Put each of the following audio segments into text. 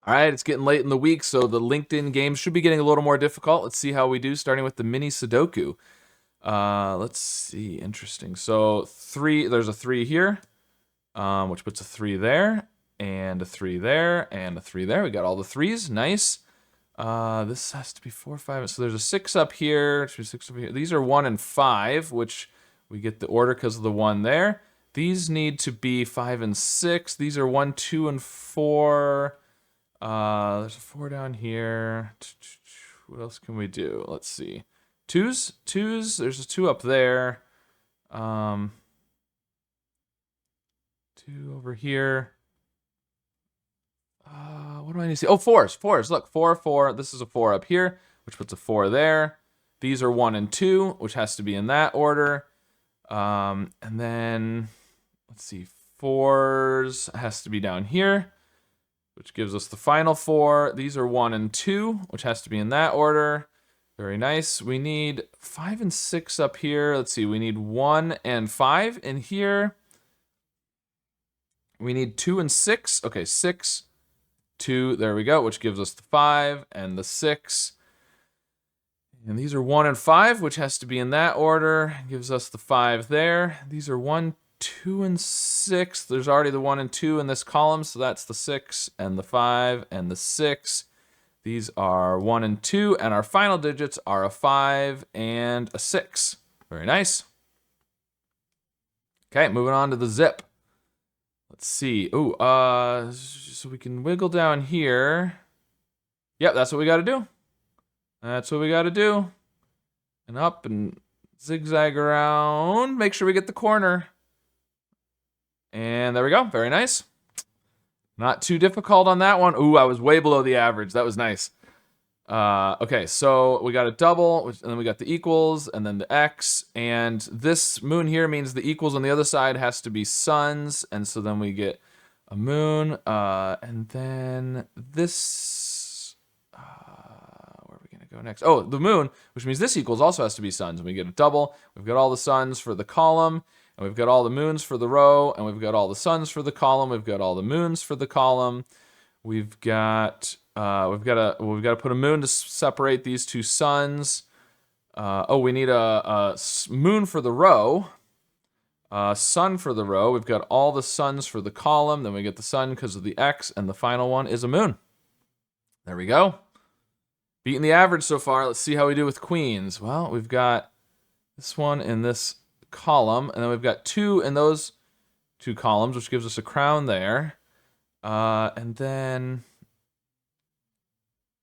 All right, it's getting late in the week, so the LinkedIn games should be getting a little more difficult. Let's see how we do, starting with the mini Sudoku. Let's see, interesting. So there's a 3 here, which puts a 3 there, and a 3 there, and a 3 there. We got all the 3s, nice. This has to be 4, 5. So there's a 6 up here, 6 up here. These are 1 and 5, which we get the order because of the 1 there. These need to be 5 and 6. These are 1, 2, and 4. There's a 4 down here. What else can we do? Let's see. Twos. There's a 2 up there. 2 over here. What do I need to see? Oh, fours. Look, 4, 4. This is a 4 up here, which puts a 4 there. These are 1 and 2, which has to be in that order. And then, let's see, 4s has to be down here, which gives us the final 4. These are 1 and 2, which has to be in that order. Very nice. We need 5 and 6 up here. Let's see, we need 1 and 5 in here. We need 2 and 6. Okay, 6, 2, there we go, which gives us the 5 and the 6. And these are 1 and 5, which has to be in that order. Gives us the 5 there. These are 1, 2, and 6. There's already the 1 and 2 in this column, so that's the 6 and the 5 and the 6. These are 1 and 2, and our final digits are a 5 and a 6. Very nice. Okay, moving on to the zip. Let's see. Ooh, so we can wiggle down here. Yep, that's what we got to do. That's what we got to do. And up and zigzag around. Make sure we get the corner. And there we go. Very nice. Not too difficult on that one. Ooh, I was way below the average. That was nice. Okay, so we got a double, and then we got the equals, and then the X. And this moon here means the equals on the other side has to be suns. And so then we get a moon. And then this... where are we going to go next? Oh, the moon, which means this equals also has to be suns. And we get a double. We've got all the suns for the column. And we've got all the moons for the row, and we've got all the suns for the column. We've got all the moons for the column. We've got to put a moon to separate these two suns. We need a moon for the row, sun for the row. We've got all the suns for the column. Then we get the sun because of the X, and the final one is a moon. There we go. Beating the average so far. Let's see how we do with queens. Well, we've got this one in this column, and then we've got 2 in those 2 columns, which gives us a crown there. And then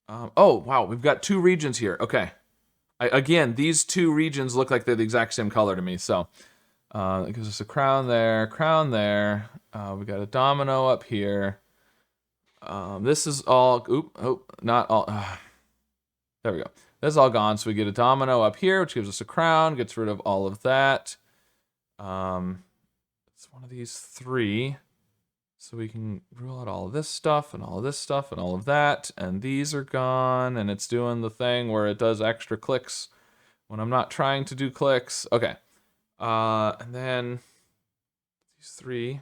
oh wow, we've got 2 regions here. Okay, again, these 2 regions look like they're the exact same color to me, so it gives us a crown there. We got a domino up here. This is all not all. There we go. This is all gone, so we get a domino up here, which gives us a crown, gets rid of all of that. It's one of these 3. So we can rule out all of this stuff, and all of this stuff, and all of that. And these are gone, and it's doing the thing where it does extra clicks when I'm not trying to do clicks. Okay. And then these 3.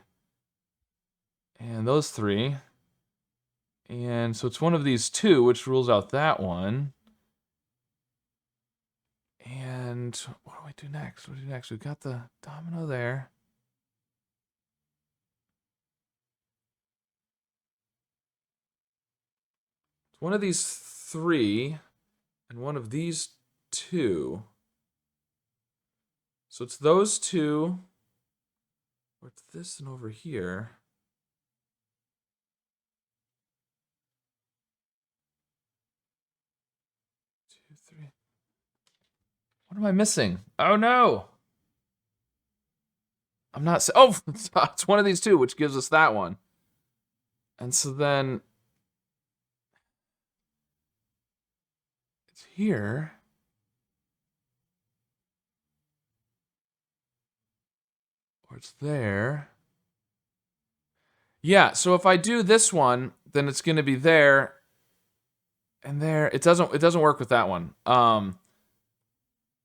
And those 3. And so it's one of these 2, which rules out that one. And what do we do next? We've got the domino there. It's one of these 3 and one of these 2. So it's those 2. Or it's this and over here. 2, 3. What am I missing? Oh no! I'm not. Oh, it's one of these 2, which gives us that one. And so then it's here. Or it's there. Yeah, so if I do this one, then it's going to be there and there. It doesn't work with that one.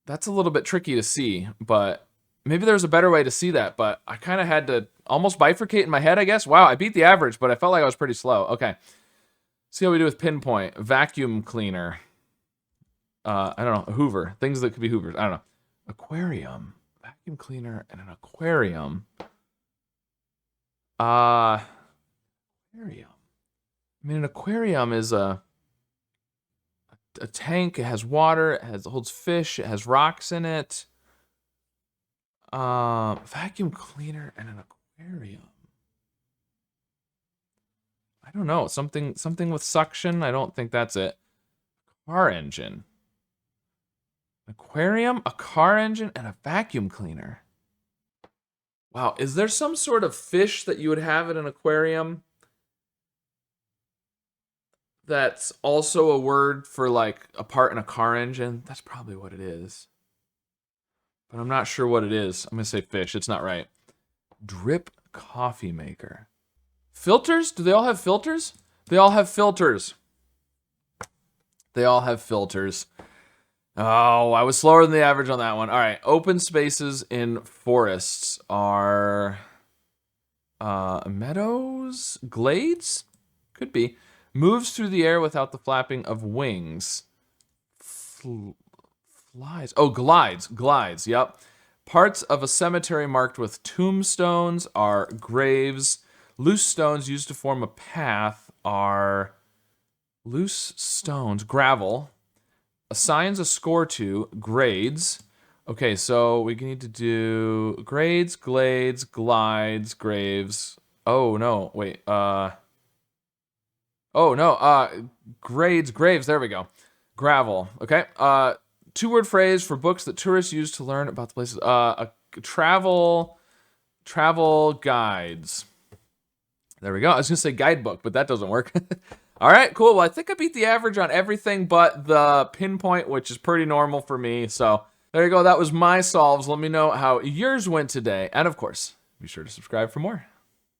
That's a little bit tricky to see, but maybe there's a better way to see that, but I kind of had to almost bifurcate in my head, I guess. Wow, I beat the average, but I felt like I was pretty slow. Okay. See how we do with pinpoint. Vacuum cleaner. I don't know. Hoover. Things that could be hoovers. I don't know. Aquarium. Vacuum cleaner and an aquarium. Aquarium. I mean, an aquarium is a tank. It has water. It holds fish. It has rocks in it. Vacuum cleaner and an aquarium. I don't know. Something with suction. I don't think that's it. Car engine. Aquarium, a car engine, and a vacuum cleaner. Wow, is there some sort of fish that you would have in an aquarium that's also a word for like a part in a car engine? That's probably what it is. But I'm not sure what it is. I'm gonna say fish. It's not right. Drip coffee maker. Filters? Do they all have filters? They all have filters. They all have filters. Oh, I was slower than the average on that one. All right, open spaces in forests are meadows, glades? Could be. Moves through the air without the flapping of wings. Flies. Oh, glides, yep. Parts of a cemetery marked with tombstones are graves. Loose stones used to form a path are loose stones, gravel. Assigns a score to grades. Okay, so we need to do grades, glades, glides, graves. Oh no, wait. Grades, graves. There we go. Gravel. Okay. Two-word phrase for books that tourists use to learn about the places. Travel guides. There we go. I was gonna say guidebook, but that doesn't work. All right, cool. Well, I think I beat the average on everything but the pinpoint, which is pretty normal for me. So there you go. That was my solves. Let me know how yours went today. And of course, be sure to subscribe for more.